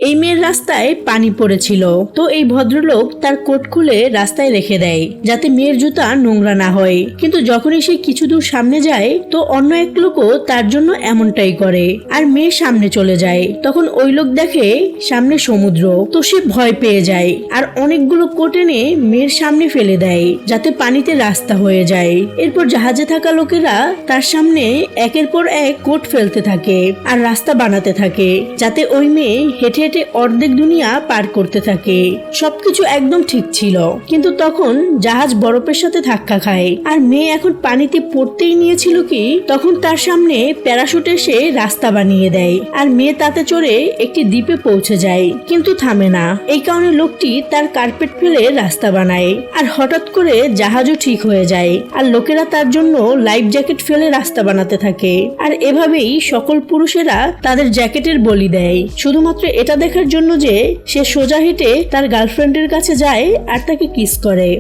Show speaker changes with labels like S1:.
S1: এই মেয়ের রাস্তায় পানি পড়েছিল, তো এই ভদ্রলোক তার কোট খুলে রাস্তায় রেখে দেয় যাতে মেয়ের জুতা নোংরা না হয়। কিন্তু যখনই সে কিছু দূর সামনে যায় তো অন্য এক লোকও তার জন্য এমনটাই করে, আর মেয়ে সামনে চলে যায়। তখন ওই লোক দেখে সামনে সমুদ্র, তো সে ভয় পেয়ে যায় আর অনেকগুলো কোট এনে মেয়ের সামনে ফেলে দেয় যাতে পানিতে রাস্তা হয়ে যায়। এরপর জাহাজে থাকা লোকেরা তার সামনে একের পর এক কোট ফেলতে থাকে আর রাস্তা বানাতে থাকে যাতে ওই মেয়ে হেঁটে হেঁটে অর্ধেক দুনিয়া পার করতে থাকে। সবকিছু একদম ঠিক ছিল, কিন্তু তখন জাহাজ বরফের সাথে ধাক্কা খায় আর মেয়ে এখন পানিতে পড়তেই নিয়েছিল কি তখন তার সামনে প্যারাশুট এসে রাস্তা বানিয়ে দেয় আর মেয়ে তাতে চড়ে একটি দ্বীপে পৌঁছে যায়, কিন্তু থামে না। এই কারণে লোকটি তার কার্পেট ফেলে রাস্তা বানায় আর হঠাৎ করে জাহাজও ঠিক হয়ে যায় আর লোকেরা তার জন্য লাইফ জ্যাকেট ফেলে রাস্তা বানাতে থাকে। আর এভাবেই সকল পুরুষেরা তাদের জ্যাকেটের বলি দেয় শুধুমাত্র এটা দেখার জন্য যে সে সোজা হেঁটে তার গার্লফ্রেন্ডের কাছে যায় আর তাকে কিস করে।